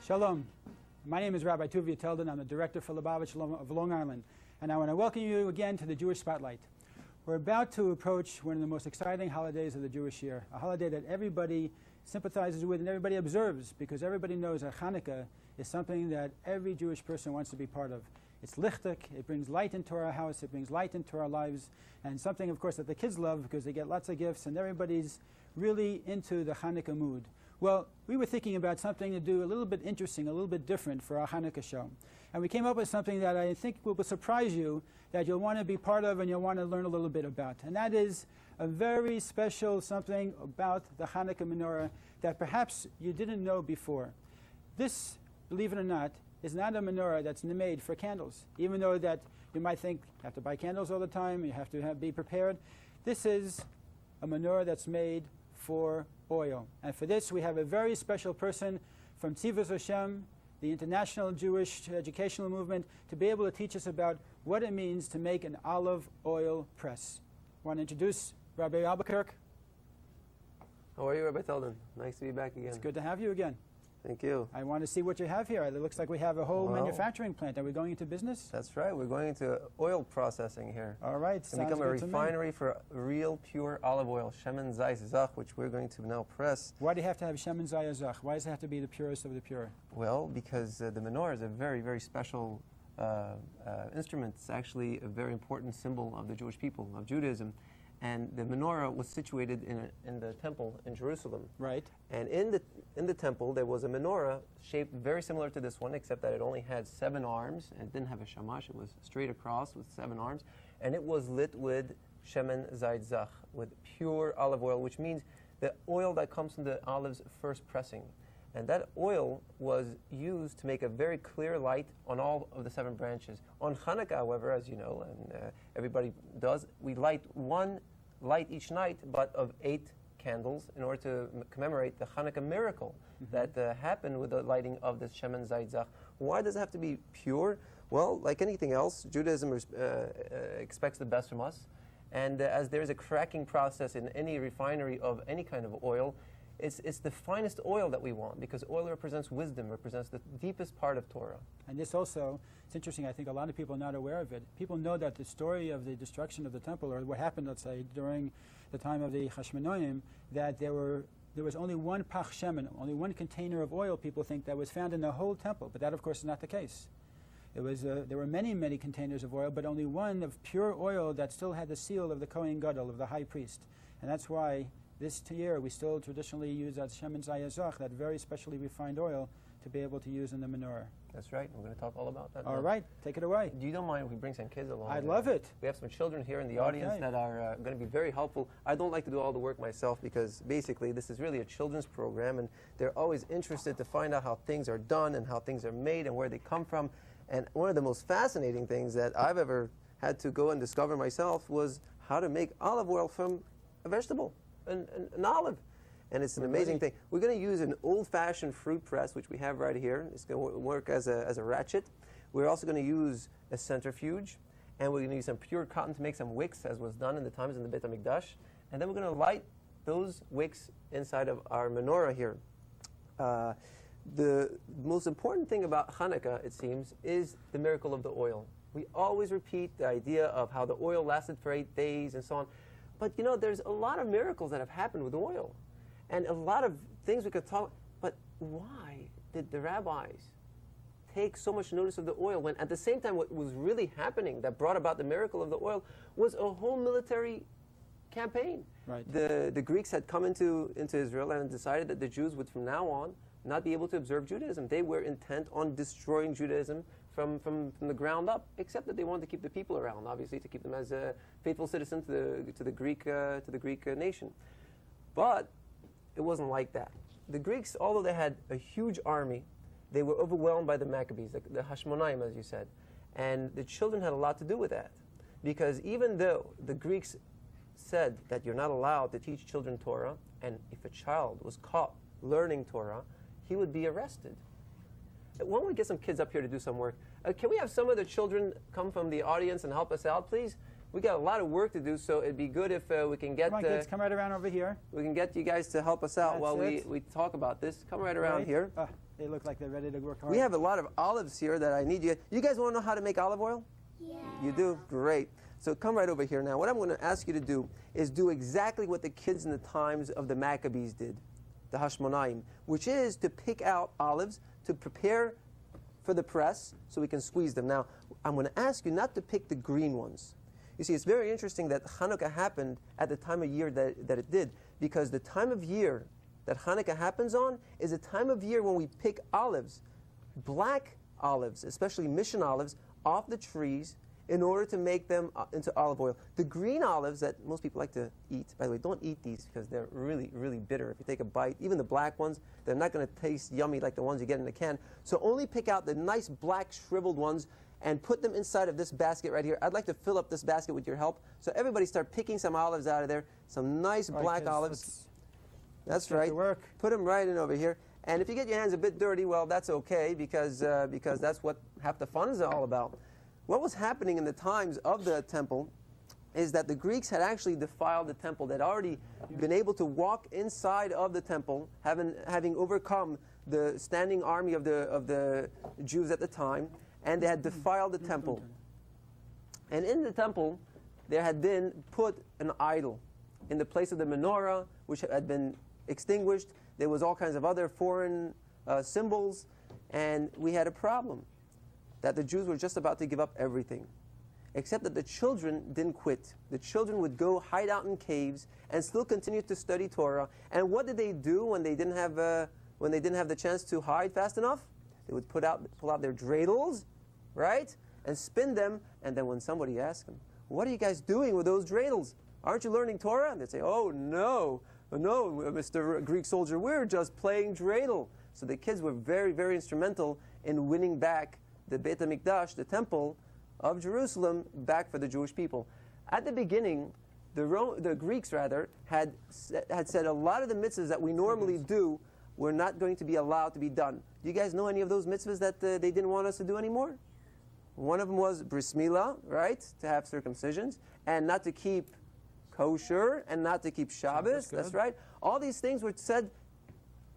Shalom. My name is Rabbi Tuvia Teldin. I'm the director for Lubavitch of Long Island. And I want to welcome you again to the Jewish Spotlight. We're about to approach one of the most exciting holidays of the Jewish year, a holiday that everybody sympathizes with and everybody observes, because everybody knows that Chanukah is something that every Jewish person wants to be part of. It's lichtig, it brings light into our house, it brings light into our lives, and something, of course, that the kids love because they get lots of gifts and everybody's really into the Chanukah mood. Well, we were thinking about something to do a little bit interesting, a little bit different for our Hanukkah show. And we came up with something that I think will surprise you, that you'll want to be part of and you'll want to learn a little bit about. And that is a very special something about the Hanukkah menorah that perhaps you didn't know before. This, believe it or not, is not a menorah that's made for candles. Even though that you might think you have to buy candles all the time, you have to be prepared. This is a menorah that's made for oil. And for this, we have a very special person from Tzivos Hashem, the international Jewish educational movement, to be able to teach us about what it means to make an olive oil press. I want to introduce Rabbi Albuquerque. How are you, Rabbi Teldin? Nice to be back again. It's good to have you again. Thank you. I want to see what you have here. It looks like we have a whole manufacturing plant. Are we going into business? That's right. We're going into oil processing here. All right. It's going to become a refinery for real pure olive oil, Shemen Zayis Zach, which we're going to now press. Why do you have to have Shemen Zayis Zach? Why does it have to be the purest of the pure? Well, because the menorah is a very, very special instrument. It's actually a very important symbol of the Jewish people, of Judaism. And the menorah was situated in the temple in Jerusalem. Right. And in the temple, there was a menorah shaped very similar to this one, except that it only had 7 arms, and it didn't have a shamash. It was straight across with 7 arms. And it was lit with Shemen Zayit Zach, with pure olive oil, which means the oil that comes from the olive's first pressing. And that oil was used to make a very clear light on all of the 7 branches. On Chanukah, however, as you know, and everybody does, we light 1 light each night, but of 8 candles, in order to commemorate the Chanukah miracle that happened with the lighting of this Shemen Zayit Zach. Why does it have to be pure? Well, like anything else, Judaism expects the best from us. And as there is a cracking process in any refinery of any kind of oil, it's the finest oil that we want, because oil represents wisdom, represents the deepest part of Torah. And this also, it's interesting, I think a lot of people are not aware of it. People know that the story of the destruction of the temple, or what happened, let's say, during the time of the Hashmonaim, that there was only 1 pach shemen, only 1 container of oil, people think, that was found in the whole temple. But that, of course, is not the case. There were many, many containers of oil, but only 1 of pure oil that still had the seal of the Kohen Gadol, of the high priest. And that's why this year we still traditionally use that Shemen Zayit Zach, that very specially refined oil, to be able to use in the menorah. That's right. We're going to talk all about that. All right. Take it away. You don't mind if we bring some kids along? I'd love it. We have some children here in the audience that are going to be very helpful. I don't like to do all the work myself, because basically this is really a children's program, and they're always interested to find out how things are done and how things are made and where they come from. And one of the most fascinating things that I've ever had to go and discover myself was how to make olive oil from a vegetable. An olive. And it's an amazing thing. We're going to use an old-fashioned fruit press, which we have right here. It's going to work as a ratchet. We're also going to use a centrifuge, and we're going to use some pure cotton to make some wicks, as was done in the times in the Beit HaMikdash. And then we're going to light those wicks inside of our menorah here. The most important thing about Hanukkah, it seems, is the miracle of the oil. We always repeat the idea of how the oil lasted for 8 days and so on. But, you know, there's a lot of miracles that have happened with oil. And a lot of things we could talk, but why did the rabbis take so much notice of the oil when at the same time what was really happening that brought about the miracle of the oil was a whole military campaign? Right. The Greeks had come into Israel and decided that the Jews would from now on not be able to observe Judaism. They were intent on destroying Judaism from the ground up, except that they wanted to keep the people around, obviously, to keep them as a faithful citizen to the Greek nation. But it wasn't like that. The Greeks, although they had a huge army, they were overwhelmed by the Maccabees, the Hashmonaim, as you said. And the children had a lot to do with that. Because even though the Greeks said that you're not allowed to teach children Torah, and if a child was caught learning Torah, he would be arrested. Why don't we get some kids up here to do some work? Can we have some of the children come from the audience and help us out, please? we got a lot of work to do, so it'd be good if we can get Come on, kids, come right around over here. we can get you guys to help us out That's while it. we talk about this. Come right around here. They look like they're ready to work hard. We have a lot of olives here that I need you. You guys want to know how to make olive oil? Yeah. You do? Great. So come right over here now. What I'm going to ask you to do is do exactly what the kids in the times of the Maccabees did, the Hashmonaim, which is to pick out olives to prepare for the press so we can squeeze them. Now, I'm going to ask you not to pick the green ones. You see, it's very interesting that Chanukah happened at the time of year that it did, because the time of year that Chanukah happens on is a time of year when we pick olives, black olives, especially mission olives, off the trees in order to make them into olive oil. The green olives that most people like to eat, by the way, don't eat these because they're really, really bitter. If you take a bite, even the black ones, they're not going to taste yummy like the ones you get in the can. So only pick out the nice black shriveled ones and put them inside of this basket right here. I'd like to fill up this basket with your help. So everybody start picking some olives out of there, some nice black kids, olives. That's get to right. work. Put them right in over here. And if you get your hands a bit dirty, well, that's okay because that's what half the fun is all about. What was happening in the times of the temple is that the Greeks had actually defiled the temple. They'd already been able to walk inside of the temple, having overcome the standing army of the Jews at the time, and they had defiled the temple. And in the temple, there had been put an idol in the place of the menorah, which had been extinguished. There was all kinds of other foreign symbols, and we had a problem that the Jews were just about to give up everything, except that the children didn't quit. The children would go hide out in caves and still continue to study Torah. And what did they do when they didn't have the chance to hide fast enough? They would pull out their dreidels, right, and spin them. And then when somebody asked them, "What are you guys doing with those dreidels? Aren't you learning Torah?" And they'd say, "Oh no, Mr. Greek soldier, we're just playing dreidel." So the kids were very, very instrumental in winning back the Beit HaMikdash, the temple of Jerusalem, back for the Jewish people. At the beginning, the Greeks had said a lot of the mitzvahs that we normally do were not going to be allowed to be done. Do you guys know any of those mitzvahs that they didn't want us to do anymore? One of them was bris milah, right, to have circumcisions, and not to keep kosher, and not to keep Shabbos. That's right. All these things were said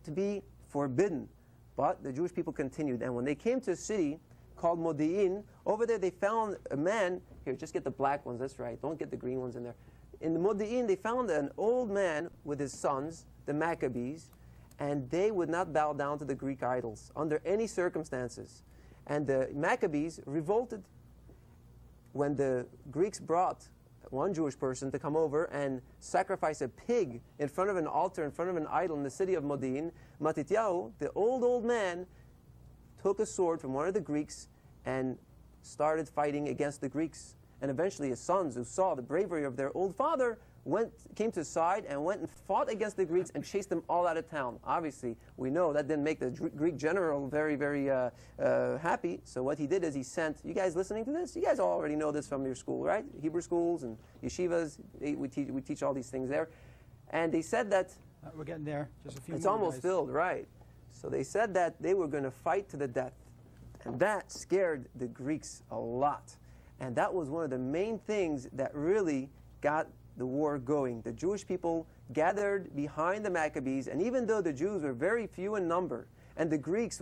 to be forbidden. But the Jewish people continued, and when they came to a city called Modi'in, over there they found a man. Here, just get the black ones, that's right. Don't get the green ones in there. In the Modi'in, they found an old man with his sons, the Maccabees, and they would not bow down to the Greek idols under any circumstances. And the Maccabees revolted. When the Greeks brought one Jewish person to come over and sacrifice a pig in front of an altar, in front of an idol in the city of Modi'in, Matityahu, the old man, took a sword from one of the Greeks and started fighting against the Greeks. And eventually his sons, who saw the bravery of their old father, came to his side and went and fought against the Greeks and chased them all out of town. Obviously, we know that didn't make the Greek general very, very happy. So what he did is he sent, you guys listening to this? You guys already know this from your school, right? Hebrew schools and yeshivas, we teach all these things there. And they said that we're getting there. Just a few it's more, almost guys. filled, right? So they said that they were going to fight to the death. And that scared the Greeks a lot. And that was one of the main things that really got the war going. The Jewish people gathered behind the Maccabees, and even though the Jews were very few in number, and the Greeks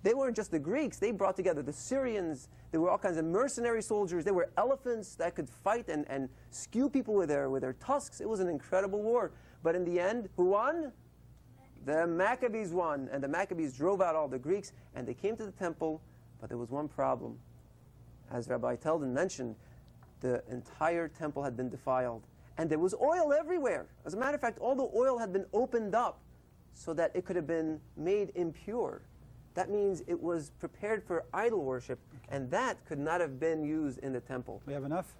they weren't just the Greeks, they brought together the Syrians, there were all kinds of mercenary soldiers, there were elephants that could fight and skew people with their tusks. It was an incredible war. But in the end, who won? The Maccabees won, and the Maccabees drove out all the Greeks, and they came to the temple, but there was one problem. As Rabbi Teldon mentioned, the entire temple had been defiled, and there was oil everywhere. As a matter of fact, all the oil had been opened up so that it could have been made impure. That means it was prepared for idol worship, and that could not have been used in the temple. We have enough?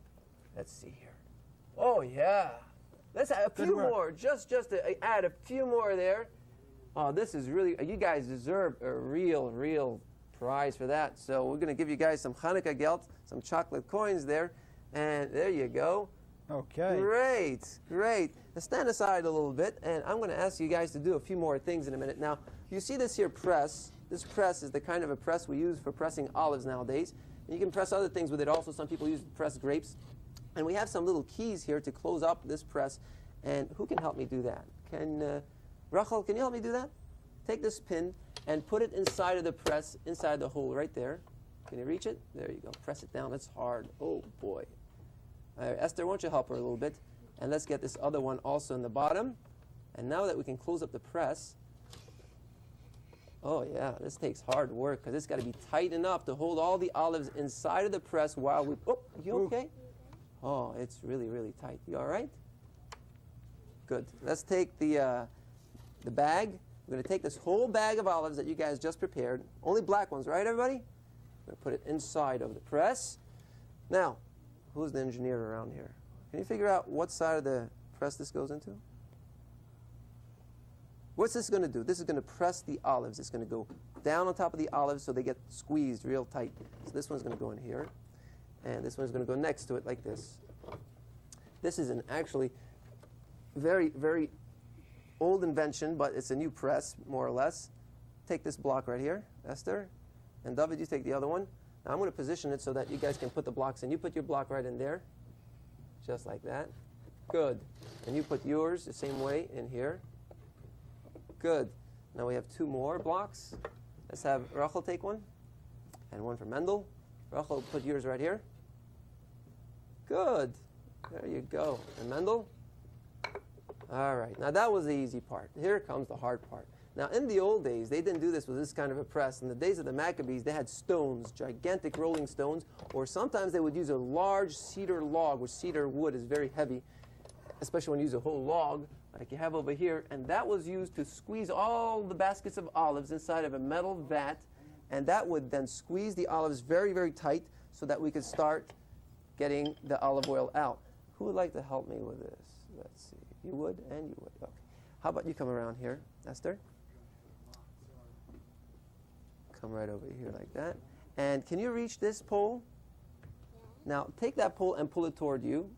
Let's see here. Oh, yeah. Let's add a few more, just to add a few more there. Oh, this is really, you guys deserve a real prize for that. So we're going to give you guys some Chanukah gelt, some chocolate coins there. And there you go. Okay. Great. Now stand aside a little bit, and I'm going to ask you guys to do a few more things in a minute. Now, you see this here press. This press is the kind of a press we use for pressing olives nowadays. And you can press other things with it also. Some people use it to press grapes. And we have some little keys here to close up this press. And who can help me do that? Rachel, can you help me do that? Take this pin and put it inside of the press, inside the hole right there. Can you reach it? There you go. Press it down. It's hard. Oh, boy. All right, Esther, why don't you help her a little bit? And let's get this other one also in the bottom. And now that we can close up the press, oh, yeah, this takes hard work because it's got to be tight enough to hold all the olives inside of the press while we... Oh, you okay? Oh, it's really, really tight. You all right? Good. Let's take the bag. We're going to take this whole bag of olives that you guys just prepared. Only black ones, right, everybody? We're going to put it inside of the press. Now, who's the engineer around here? Can you figure out what side of the press this goes into? What's this going to do? This is going to press the olives. It's going to go down on top of the olives so they get squeezed real tight. So this one's going to go in here. And this one's going to go next to it like this. This is an actually very, very old invention, but it's a new press, more or less. Take this block right here, Esther. And David, you take the other one. Now I'm going to position it so that you guys can put the blocks in. You put your block right in there, just like that. Good. And you put yours the same way in here. Good. Now we have two more blocks. Let's have Rachel take one, and one for Mendel. Rachel, put yours right here. Good. There you go. And Mendel? All right. Now that was the easy part. Here comes the hard part. Now in the old days, they didn't do this with this kind of a press. In the days of the Maccabees, they had stones, gigantic rolling stones, or sometimes they would use a large cedar log, which cedar wood is very heavy, especially when you use a whole log, like you have over here. And that was used to squeeze all the baskets of olives inside of a metal vat, and that would then squeeze the olives very, very tight so that we could start getting the olive oil out. Who would like to help me with this? Let's see. You would, and you would. Okay. How about you come around here, Esther? Come right over here like that. And can you reach this pole? Now, take that pole and pull it toward you.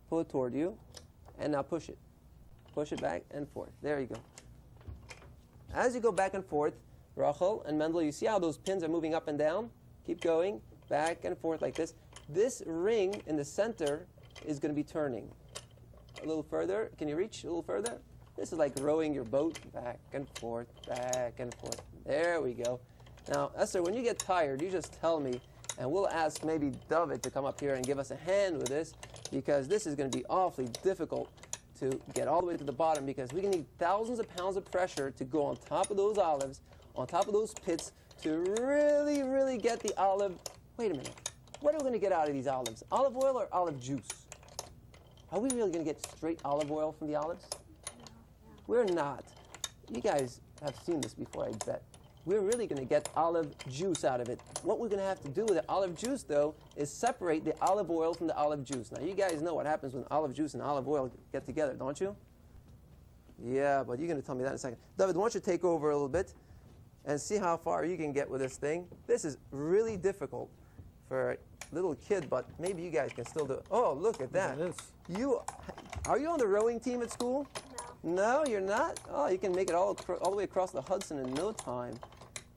Pull it toward you. And now push it. Push it back and forth. There you go. As you go back and forth, Rachel and Mendel, you see how those pins are moving up and down? Keep going, back and forth like this. This ring in the center is going to be turning. A little further. Can you reach a little further? This is like rowing your boat back and forth, back and forth. There we go. Now, Esther, when you get tired, you just tell me, and we'll ask maybe David to come up here and give us a hand with this, because this is going to be awfully difficult to get all the way to the bottom, because we can need thousands of pounds of pressure to go on top of those olives, on top of those pits, to really, really get the olive. Wait a minute. What are we going to get out of these olives? Olive oil or olive juice? Are we really going to get straight olive oil from the olives? No. We're not. You guys have seen this before, I bet. We're really going to get olive juice out of it. What we're going to have to do with the olive juice, though, is separate the olive oil from the olive juice. Now, you guys know what happens when olive juice and olive oil get together, don't you? Yeah, but you're going to tell me that in a second. David, why don't you take over a little bit and see how far you can get with this thing. This is really difficult for a little kid, but maybe you guys can still do it. Oh, look at that. Are you on the rowing team at school? No, you're not? Oh, you can make it all the way across the Hudson in no time.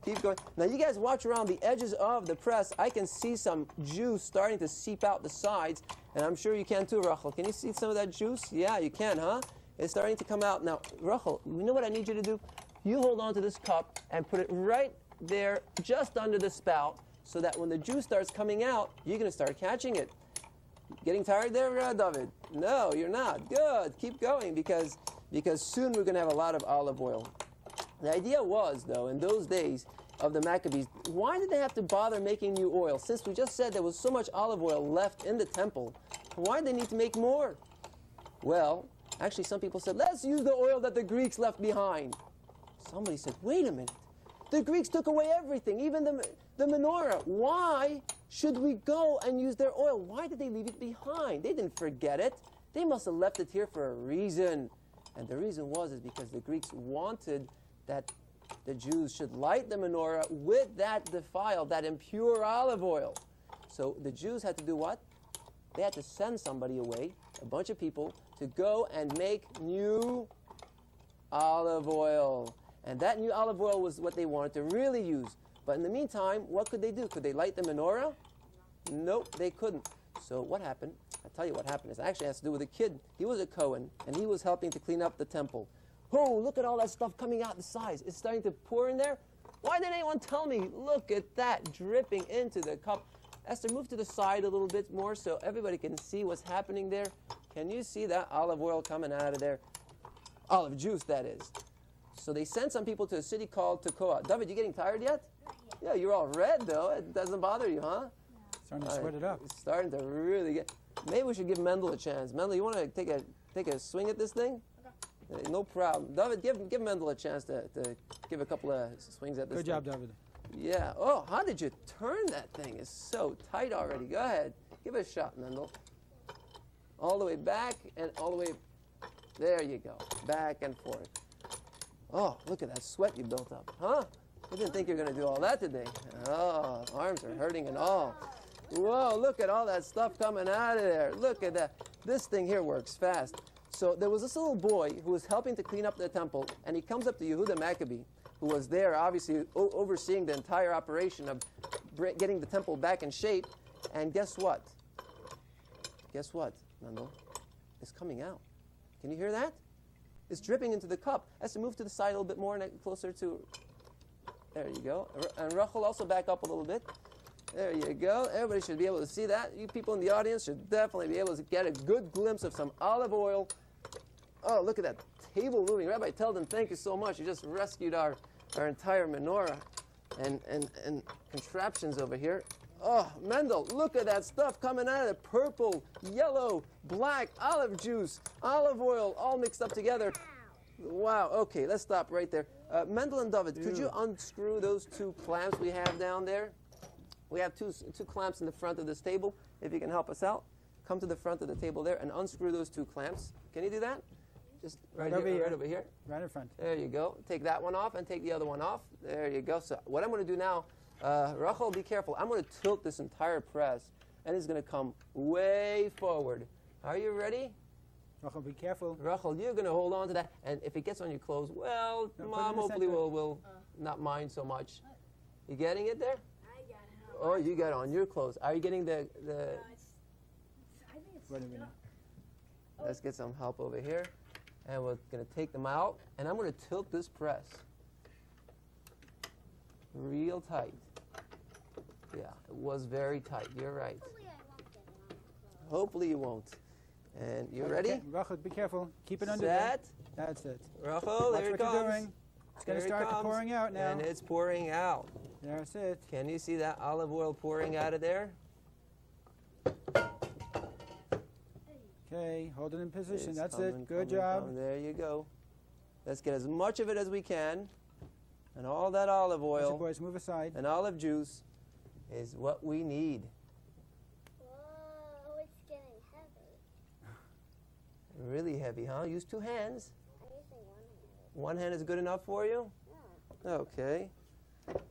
Keep going. Now, you guys watch around the edges of the press. I can see some juice starting to seep out the sides, and I'm sure you can too, Rachel. Can you see some of that juice? Yeah, you can, huh? It's starting to come out. Now, Rachel, you know what I need you to do? You hold on to this cup and put it right there just under the spout so that when the juice starts coming out, you're going to start catching it. Getting tired there, David? No, you're not. Good. Keep going because soon we're going to have a lot of olive oil. The idea was, though, in those days of the Maccabees, why did they have to bother making new oil? Since we just said there was so much olive oil left in the temple, why did they need to make more? Well, actually some people said, let's use the oil that the Greeks left behind. Somebody said, wait a minute. The Greeks took away everything, even the menorah. Why should we go and use their oil? Why did they leave it behind? They didn't forget it. They must have left it here for a reason. And the reason is because the Greeks wanted that the Jews should light the menorah with that defiled, that impure olive oil. So the Jews had to do what? They had to send somebody away, a bunch of people, to go and make new olive oil. And that new olive oil was what they wanted to really use. But in the meantime, what could they do? Could they light the menorah? Nope, they couldn't. So what happened? I tell you what happened. It actually has to do with a kid. He was a Cohen, and he was helping to clean up the temple. Oh, look at all that stuff coming out the sides. It's starting to pour in there. Why didn't anyone tell me? Look at that dripping into the cup. Esther, move to the side a little bit more so everybody can see what's happening there. Can you see that olive oil coming out of there? Olive juice, that is. So they sent some people to a city called Tekoa. David, you getting tired yet? Yeah, you're all red, though. It doesn't bother you, huh? Starting to sweat it up. It's starting to really get... Maybe we should give Mendel a chance. Mendel, you want to take a swing at this thing? Okay. No problem. David, give Mendel a chance to give a couple of swings at this thing. Good job, David. Yeah. Oh, how did you turn that thing? It's so tight already. Go ahead. Give it a shot, Mendel. All the way back and all the way... There you go. Back and forth. Oh, look at that sweat you built up. Huh? I didn't think you were going to do all that today. Oh, arms are hurting and all. Whoa, look at all that stuff coming out of there. Look at that. This thing here works fast. So there was this little boy who was helping to clean up the temple, and he comes up to Yehuda Maccabee, who was there, obviously, overseeing the entire operation of getting the temple back in shape. And guess what? Guess what, Mendel? It's coming out. Can you hear that? It's dripping into the cup. Has to move to the side a little bit more and closer to... There you go. And Rachel, also back up a little bit. There you go. Everybody should be able to see that. You people in the audience should definitely be able to get a good glimpse of some olive oil. Oh, look at that table moving. Rabbi Teldon, thank you so much. You just rescued our entire menorah and contraptions over here. Oh, Mendel, look at that stuff coming out of it. Purple, yellow, black, olive juice, olive oil, all mixed up together. Wow. Okay, let's stop right there. Mendel and David, could you unscrew those two clamps we have down there? We have two clamps in the front of this table. If you can help us out, come to the front of the table there and unscrew those two clamps. Can you do that? Just right over here. Right in front. There you go. Take that one off and take the other one off. There you go. So what I'm going to do now, Rachel, be careful. I'm going to tilt this entire press, and it's going to come way forward. Are you ready? Rachel, be careful. Rachel, you're going to hold on to that, and if it gets on your clothes, well, No, Mom hopefully will not mind so much. You getting it there? I got it. Oh, you got it on your clothes. Are you getting the... I think it's Wait a minute. Let's get some help over here. And we're going to take them out, and I'm going to tilt this press real tight. Yeah, it was very tight. You're right. Hopefully you won't. And you ready? Okay, Rachel, be careful. Keep it under Set. there. That's it. Rachel, Watch there what it comes. you're doing. It's going to There it start comes. pouring out now. And it's pouring out. That's it. Can you see that olive oil pouring out of there? Okay, hold it in position. It's That's coming, it. Good coming, job. coming. There you go. Let's get as much of it as we can. And all that olive Watch it, oil boys. Move aside. and olive juice is what we need. Whoa, it's getting heavy. Really heavy, huh? Use two hands. I'm using one hand. One hand is good enough for you? Yeah. Okay.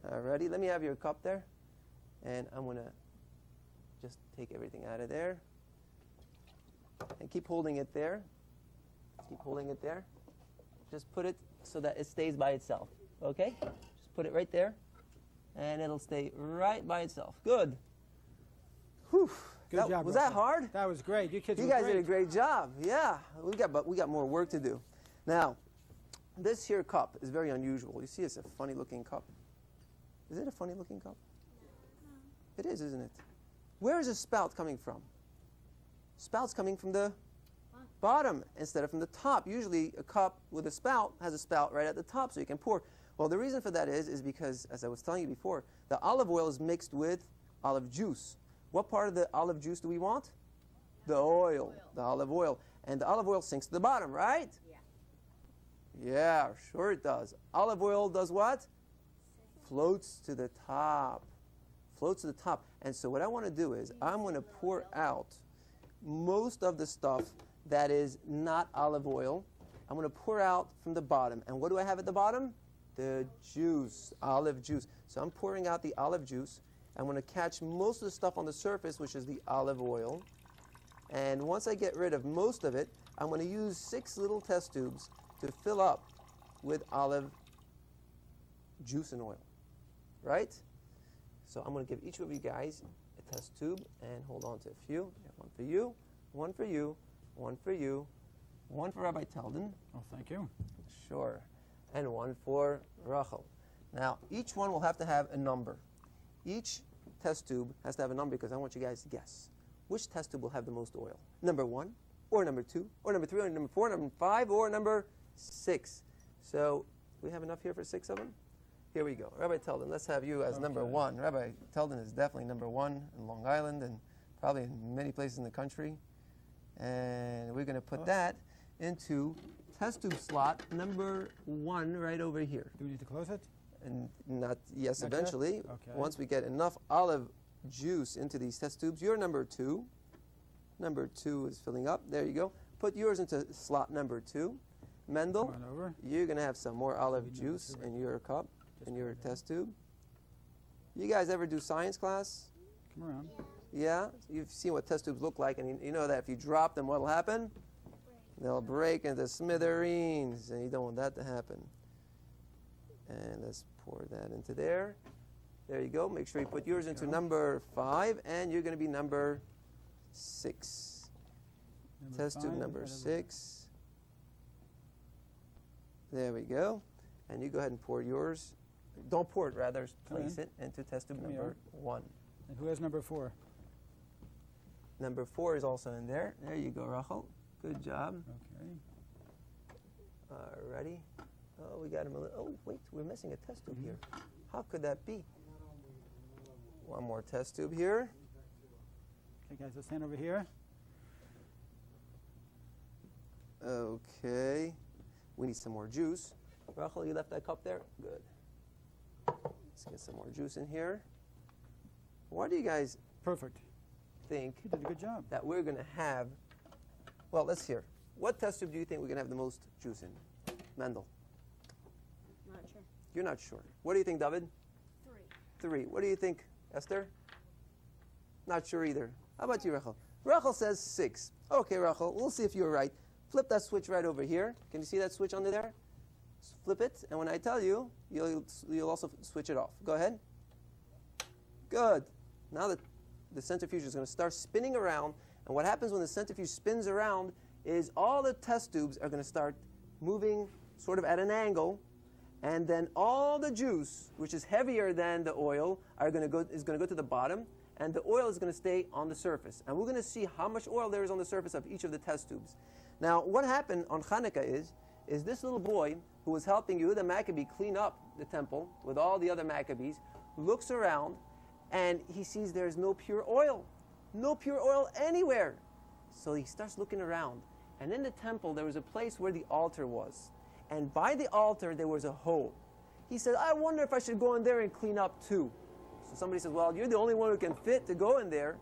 Alrighty, let me have your cup there. And I'm going to just take everything out of there. And keep holding it there. Keep holding it there. Just put it so that it stays by itself. Okay? Just put it right there. And it'll stay right by itself. Good. Whew. Good job. Was Rachel. that hard? That was great. You kids You were guys great. did a great job. Yeah. We got more work to do. Now, this here cup is very unusual. You see it's a funny looking cup. Is it a funny looking cup? It is, isn't it? Where is the spout coming from? Spout's coming from the bottom instead of from the top. Usually a cup with a spout has a spout right at the top so you can pour. Well, the reason for that is because, as I was telling you before, the olive oil is mixed with olive juice. What part of the olive juice do we want? The oil, the olive oil. And the olive oil sinks to the bottom, right? Yeah. Yeah, sure it does. Olive oil does what? Floats to the top. Floats to the top. And so what I want to do is I'm going to pour out most of the stuff that is not olive oil. I'm going to pour out from the bottom. And what do I have at the bottom? The juice, olive juice. So I'm pouring out the olive juice. I'm going to catch most of the stuff on the surface, which is the olive oil. And once I get rid of most of it, I'm going to use 6 little test tubes to fill up with olive juice and oil. Right? So I'm going to give each of you guys a test tube and hold on to a few. I have one for you, one for you, one for you, one for Rabbi Teldon. Oh, thank you. Sure. And one for Rachel. Now, each one will have to have a number. Each test tube has to have a number because I want you guys to guess. Which test tube will have the most oil? Number 1, or number 2, or number 3, or number 4, number 5, or number 6. So, we have enough here for 6 of them? Here we go. Rabbi Teldon, let's have you as number 1. Rabbi Teldon is definitely number 1 in Long Island and probably in many places in the country. And we're going to put that into test tube slot number 1 right over here. Do we need to close it? And not Not yet? eventually. Okay. Once we get enough olive juice into these test tubes, you're number 2. Number 2 is filling up. There you go. Put yours into slot number 2. Mendel, Come on over. you're going to have some more olive Maybe number juice 2 in your cup, Just in your over there. test tube. You guys ever do science class? Come around. Yeah? You've seen what test tubes look like, and you know that if you drop them, what'll happen? They'll break into smithereens, and you don't want that to happen. And let's pour that into there. There you go. Make sure you put yours into number 5, and you're going to be number 6. Test tube 5, number right over 6. There we go. And you go ahead and pour yours. Don't pour it, rather. Come Place in. it into test tube Come number 1. there. And who has number 4? Number 4 is also in there. There you go, Rachel. Good job. Okay. Alrighty. Oh, we got him a little. Oh, wait, we're missing a test tube here. How could that be? One more test tube here. Okay, guys, let's stand over here. Okay. We need some more juice. Rachel, you left that cup there? Good. Let's get some more juice in here. Why do you guys Perfect. think You did a good job. that we're going to have... Well, let's hear. What test tube do you think we're going to have the most juice in? Mendel. Not sure. You're not sure. What do you think, David? 3. 3. What do you think, Esther? Not sure either. How about you, Rachel? Rachel says 6. Okay, Rachel, we'll see if you're right. Flip that switch right over here. Can you see that switch under there? Flip it, and when I tell you, you'll also switch it off. Go ahead. Good. Now the centrifuge is going to start spinning around, and what happens when the centrifuge spins around is all the test tubes are going to start moving sort of at an angle, and then all the juice, which is heavier than the oil, is going to go to the bottom, and the oil is going to stay on the surface. And we're going to see how much oil there is on the surface of each of the test tubes. Now, what happened on Chanukah is this little boy who was helping Yehuda Maccabee clean up the temple with all the other Maccabees, looks around, and he sees there's no pure oil. No pure oil anywhere. So he starts looking around. And in the temple, there was a place where the altar was. And by the altar, there was a hole. He said, I wonder if I should go in there and clean up too. So somebody says, well, you're the only one who can fit to go in there.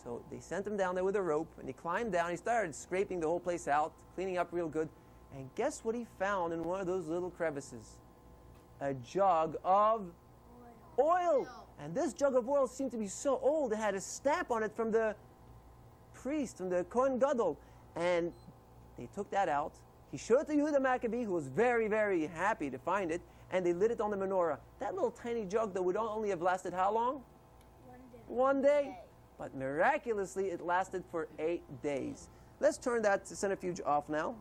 So they sent him down there with a rope, and he climbed down. He started scraping the whole place out, cleaning up real good. And guess what he found in one of those little crevices? A jug of oil. And this jug of oil seemed to be so old, it had a stamp on it from the priest, from the Kohen Gadol. And they took that out. He showed it to Yehuda Maccabee, who was very, very happy to find it, and they lit it on the menorah. That little tiny jug that would only have lasted how long? 1 day. 1 day. But miraculously, it lasted for 8 days. Let's turn that centrifuge off now.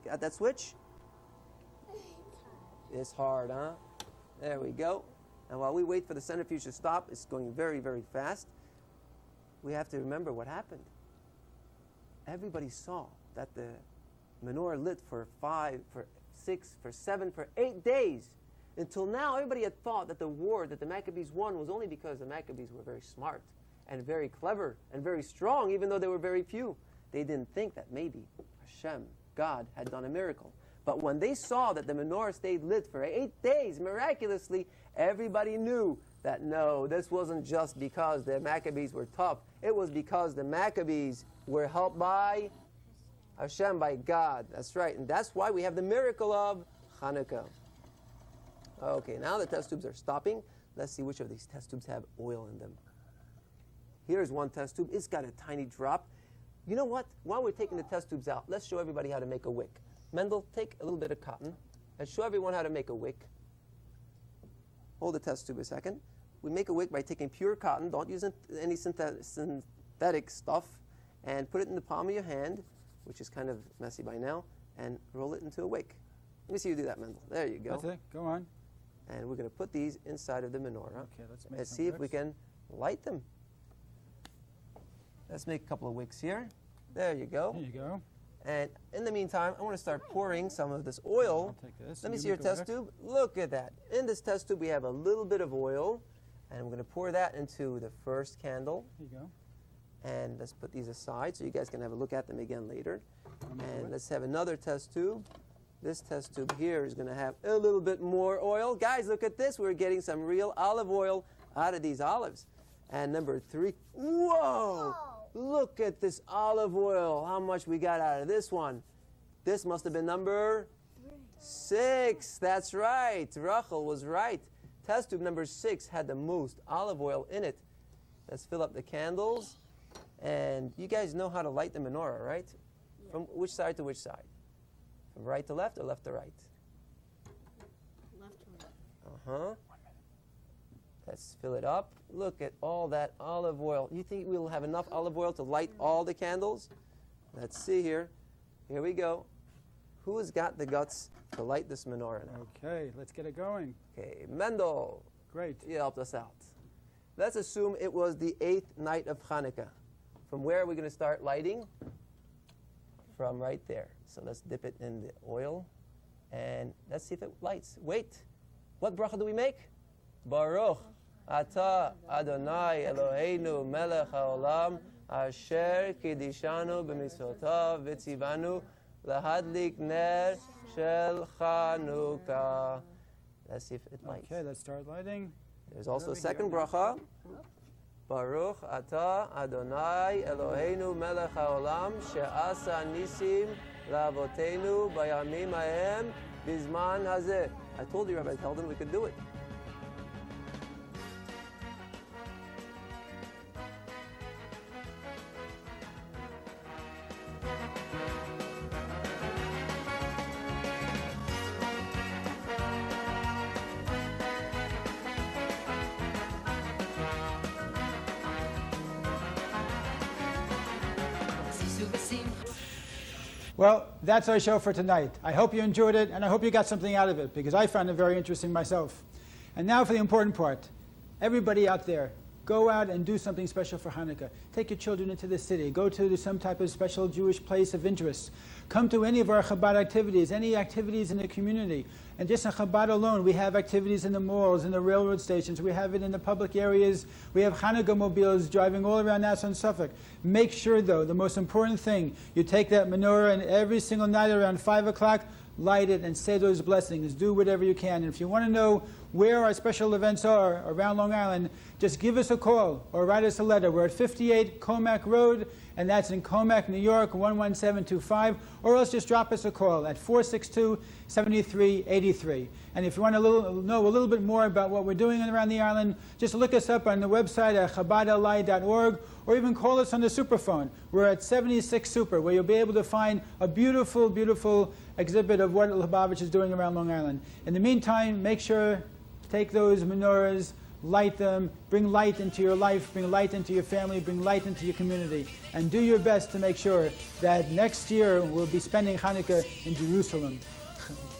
Got that switch? It's hard, huh? There we go. And while we wait for the centrifuge to stop, it's going very, very fast. We have to remember what happened. Everybody saw that the menorah lit for 5, for 6, for 7, for 8 days. Until now, everybody had thought that the war that the Maccabees won was only because the Maccabees were very smart and very clever and very strong, even though they were very few. They didn't think that maybe Hashem, God, had done a miracle. But when they saw that the menorah stayed lit for 8 days, miraculously, everybody knew that no, this wasn't just because the Maccabees were tough. It was because the Maccabees were helped by Hashem, by God. That's right. And that's why we have the miracle of Chanukah. Okay, now the test tubes are stopping. Let's see which of these test tubes have oil in them. Here's one test tube. It's got a tiny drop. You know what? While we're taking the test tubes out, let's show everybody how to make a wick. Mendel, take a little bit of cotton and show everyone how to make a wick. Hold the test tube a second. We make a wick by taking pure cotton. Don't use any synthetic stuff. and put it in the palm of your hand, which is kind of messy by now, and roll it into a wick. Let me see you do that, Mendel. There you go. That's it. Go on. And we're going to put these inside of the menorah. Okay, let's make and some see if we wicks. can light them. Let's make a couple of wicks here. There you go. There you go. And in the meantime, I want to start pouring some of this oil. I'll take this. Let me You see your make a test wick. tube. Look at that. In this test tube, we have a little bit of oil, and we're going to pour that into the first candle. There you go. And let's put these aside so you guys can have a look at them again later. make a And wick. let's have another test tube. This test tube here is going to have a little bit more oil. Guys, look at this. We're getting some real olive oil out of these olives. And number 3, whoa! Look at this olive oil. How much we got out of this one. This must have been number 6. That's right. Rachel was right. Test tube number 6 had the most olive oil in it. Let's fill up the candles. And you guys know how to light the menorah, right? Yeah. From which side to which side? From right to left or left to right? Left to right. Uh-huh. Let's fill it up. Look at all that olive oil. You think we'll have enough olive oil to light all the candles? Let's see here. Here we go. Who has got the guts to light this menorah now? Okay, let's get it going. Okay, Mendel, Great. you helped us out. Let's assume it was the 8th night of Chanukah. From where are we going to start lighting? From right there. So let's dip it in the oil, and let's see if it lights. Wait, what bracha do we make? Baruch Ata Adonai Eloheinu Melech HaOlam Asher Kidishanu B'mitzvotav V'tzivanu Lahadlik Ner Shel Chanukah. Let's see if it lights. Okay, let's start lighting. There's also There a we second go. bracha. Baruch Ata Adonai Eloheinu Melech HaOlam She'asa Nisim La'avoteinu Bayamim Hahem Bizman Hazeh. I told you, Rabbi Teldon, we could do it. Well, that's our show for tonight. I hope you enjoyed it, and I hope you got something out of it, because I found it very interesting myself. And now for the important part. Everybody out there, go out and do something special for Hanukkah. Take your children into the city. Go to some type of special Jewish place of interest. Come to any of our Chabad activities, any activities in the community. And just in Chabad alone, we have activities in the malls, in the railroad stations. We have it in the public areas. We have Hanukkah mobiles driving all around Nassau and Suffolk. Make sure, though, the most important thing, you take that menorah and every single night around 5 o'clock, light it and say those blessings. Do whatever you can. And if you want to know where our special events are around Long Island, just give us a call or write us a letter. We're at 58 Comac Road, and that's in Comac, New York, 11725, or else just drop us a call at 462-7383. And if you want to know a little bit more about what we're doing around the island, just look us up on the website at chabadli.org, or even call us on the superphone. We're at 76 Super, where you'll be able to find a beautiful, beautiful exhibit of what Lubavitch is doing around Long Island. In the meantime, make sure to take those menorahs, light them, bring light into your life, bring light into your family, bring light into your community, and do your best to make sure that next year we'll be spending Hanukkah in Jerusalem.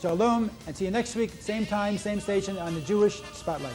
Shalom, and see you next week, same time, same station on the Jewish Spotlight.